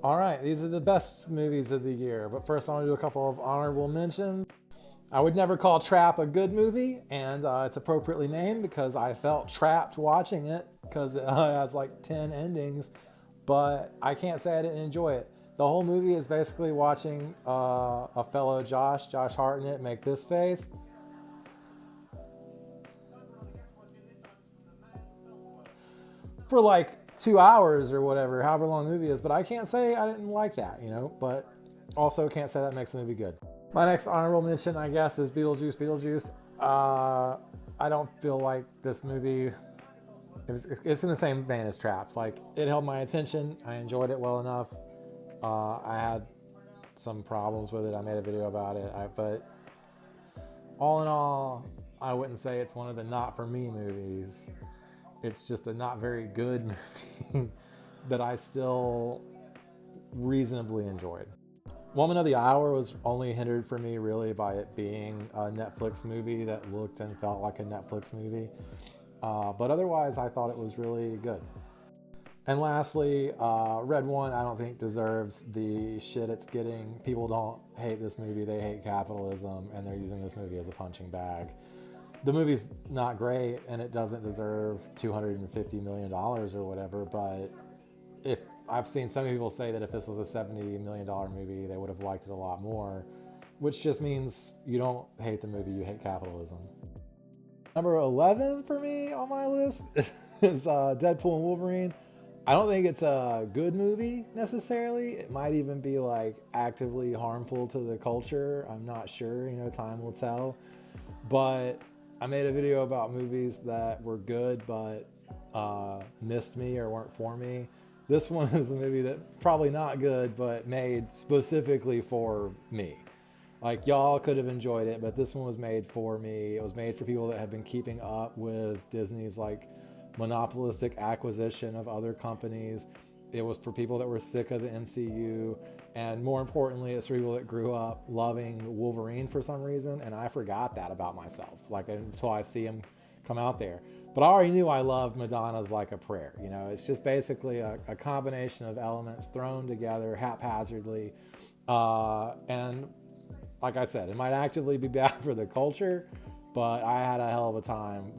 All right, these are the best movies of the year. But first, I want to do a couple of honorable mentions. I would never call Trap a good movie, and it's appropriately named because I felt trapped watching it because it has like 10 endings. But I can't say I didn't enjoy it. The whole movie is basically watching a fellow Josh Hartnett, make this face. For like 2 hours or whatever, however long the movie is. But I can't say I didn't like that, but also can't say that makes the movie good. My next honorable mention, I guess, is Beetlejuice. I don't feel like this movie, it's in the same vein as Trapped. Like, it held my attention. I enjoyed it well enough. I had some problems with it. I made a video about it. But all in all, I wouldn't say it's one of the not for me movies. It's just a not very good movie that I still reasonably enjoyed. Woman of the Hour was only hindered for me really by it being a Netflix movie that looked and felt like a Netflix movie. But otherwise, I thought it was really good. And lastly, Red One, I don't think deserves the shit it's getting. People don't hate this movie, they hate capitalism, and they're using this movie as a punching bag. The movie's not great, and it doesn't deserve $250 million or whatever, but if I've seen some people say that if this was a $70 million movie, they would have liked it a lot more, which just means you don't hate the movie, you hate capitalism. Number 11 for me on my list is Deadpool and Wolverine. I don't think it's a good movie necessarily. It might even be like actively harmful to the culture. I'm not sure, time will tell. But I made a video about movies that were good but missed me or weren't for me. This one is a movie that probably not good, but made specifically for me. Like, y'all could have enjoyed it, but this one was made for me. It was made for people that have been keeping up with Disney's like monopolistic acquisition of other companies. It was for people that were sick of the MCU, and more importantly, it's for people that grew up loving Wolverine for some reason, and I forgot that about myself, like, until I see him come out there. But I already knew I loved Madonna's Like a Prayer. It's just basically a combination of elements thrown together haphazardly. And like I said, it might actively be bad for the culture, but I had a hell of a time.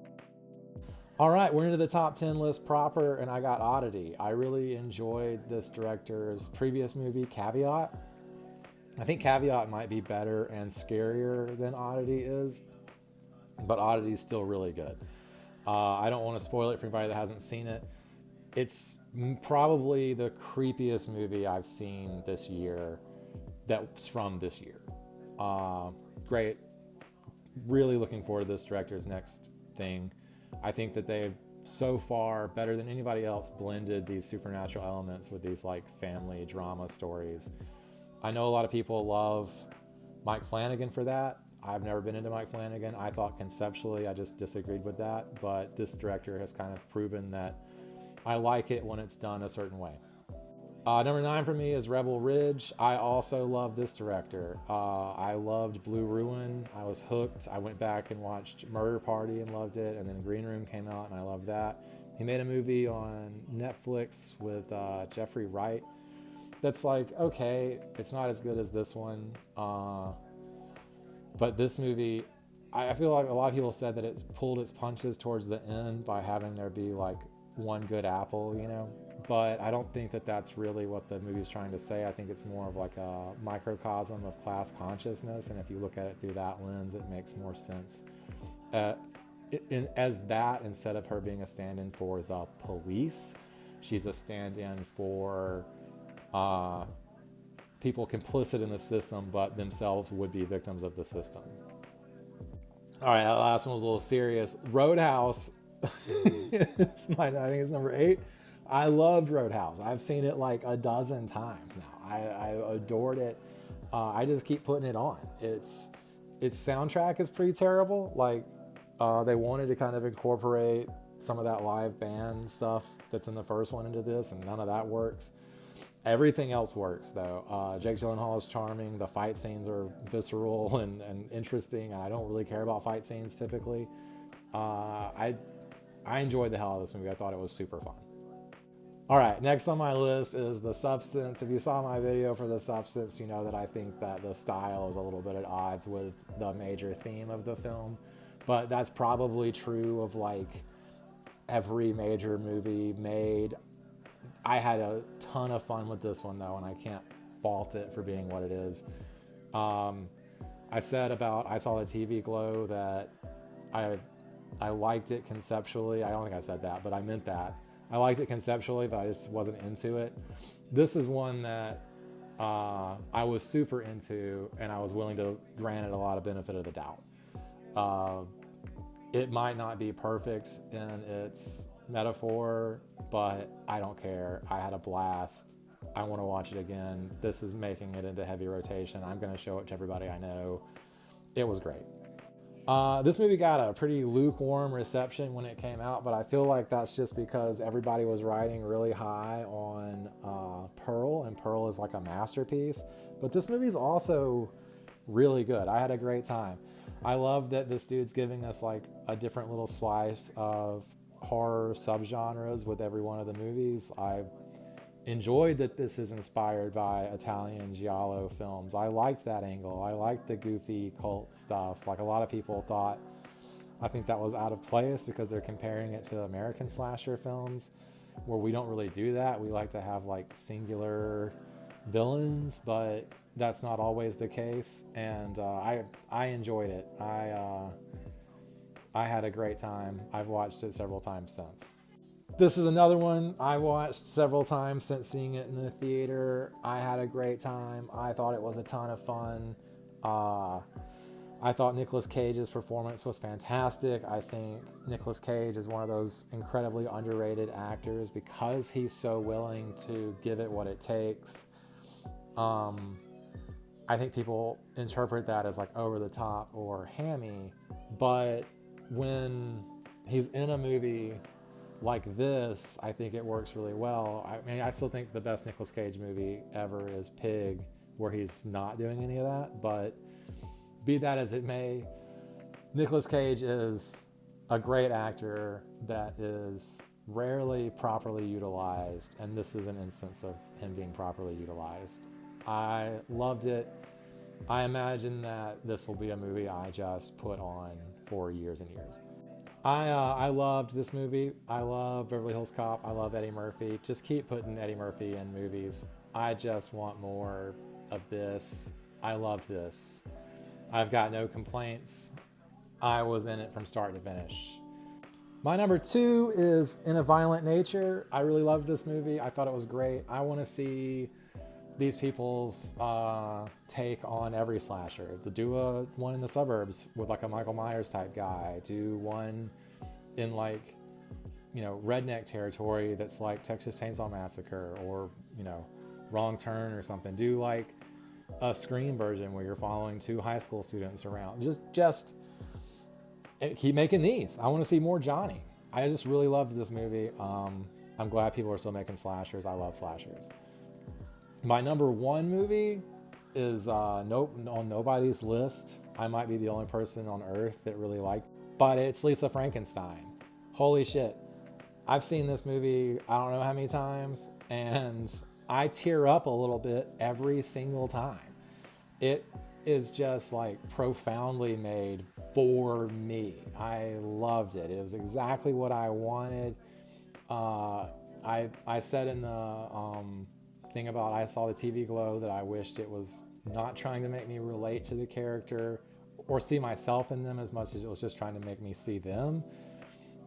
All right, we're into the top 10 list proper, and I got Oddity. I really enjoyed this director's previous movie, Caveat. I think Caveat might be better and scarier than Oddity is, but Oddity is still really good. I don't want to spoil it for anybody that hasn't seen it. It's probably the creepiest movie I've seen this year that's from this year. Great. Really looking forward to this director's next thing. I think that they've so far, better than anybody else, blended these supernatural elements with these like family drama stories. I know a lot of people love Mike Flanagan for that. I've never been into Mike Flanagan. I thought conceptually I just disagreed with that, but this director has kind of proven that I like it when it's done a certain way. Number 9 for me is Rebel Ridge. I also love this director. I loved Blue Ruin. I was hooked. I went back and watched Murder Party and loved it, and then Green Room came out and I loved that. He made a movie on Netflix with Jeffrey Wright that's like, okay, it's not as good as this one. But this movie, I feel like a lot of people said that it's pulled its punches towards the end by having there be like one good apple, but I don't think that that's really what the movie's trying to say. I think it's more of like a microcosm of class consciousness, and if you look at it through that lens, it makes more sense as that, instead of her being a stand-in for the police, she's a stand-in for people complicit in the system but themselves would be victims of the system. All right, that last one was a little serious. Roadhouse. I think it's number 8. I loved Roadhouse. I've seen it like a dozen times now. I adored it. I just keep putting it on. Its soundtrack is pretty terrible. Like, they wanted to kind of incorporate some of that live band stuff that's in the first one into this, and none of that works. Everything else works, though. Jake Gyllenhaal is charming. The fight scenes are visceral and interesting. I don't really care about fight scenes typically. I enjoyed the hell out of this movie. I thought it was super fun. All right, next on my list is The Substance. If you saw my video for The Substance, you know that I think that the style is a little bit at odds with the major theme of the film. But that's probably true of like every major movie made. I had a ton of fun with this one though, and I can't fault it for being what it is. I said about I Saw the TV Glow that I liked it conceptually. I don't think I said that, but I meant that. I liked it conceptually, but I just wasn't into it. This is one that I was super into, and I was willing to grant it a lot of benefit of the doubt. It might not be perfect in its metaphor, but I don't care. I had a blast. I want to watch it again. This is making it into heavy rotation. I'm going to show it to everybody I know. It was great. This movie got a pretty lukewarm reception when it came out, but I feel like that's just because everybody was riding really high on Pearl, and Pearl is like a masterpiece. But this movie is also really good. I had a great time. I love that this dude's giving us like a different little slice of horror subgenres with every one of the movies. I enjoyed that this is inspired by Italian giallo films. I liked that angle. I liked the goofy cult stuff. Like a lot of people thought, I think that was out of place because they're comparing it to American slasher films where we don't really do that. We like to have like singular villains, but that's not always the case. And I enjoyed it. I had a great time. I've watched it several times since. This is another one I watched several times since seeing it in the theater. I had a great time. I thought it was a ton of fun. I thought Nicolas Cage's performance was fantastic. I think Nicolas Cage is one of those incredibly underrated actors because he's so willing to give it what it takes. I think people interpret that as like over the top or hammy, but when he's in a movie like this, I think it works really well. I mean, I still think the best Nicolas Cage movie ever is Pig, where he's not doing any of that, but be that as it may, Nicolas Cage is a great actor that is rarely properly utilized, and this is an instance of him being properly utilized. I loved it. I imagine that this will be a movie I just put on for years and years. I loved this movie. I love Beverly Hills Cop. I love Eddie Murphy. Just keep putting Eddie Murphy in movies. I just want more of this. I loved this. I've got no complaints. I was in it from start to finish. My number 2 is In a Violent Nature. I really loved this movie. I thought it was great. I want to see these people's take on every slasher. To do one in the suburbs with like a Michael Myers type guy. Do one in like, you know, redneck territory that's like Texas Chainsaw Massacre or, you know, Wrong Turn or something. Do like a Scream version where you're following 2 high school students around. Just keep making these. I want to see more Johnny. I just really loved this movie. I'm glad people are still making slashers. I love slashers. My number 1 movie is on nobody's list. I might be the only person on earth that really liked, but it's Lisa Frankenstein. Holy shit. I've seen this movie I don't know how many times, and I tear up a little bit every single time. It is just like profoundly made for me. I loved it. It was exactly what I wanted. I said in the thing about I Saw the TV Glow that I wished it was not trying to make me relate to the character or see myself in them as much as it was just trying to make me see them.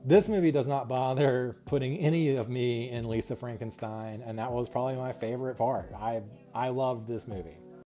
This movie does not bother putting any of me in Lisa Frankenstein, and that was probably my favorite part. I loved this movie.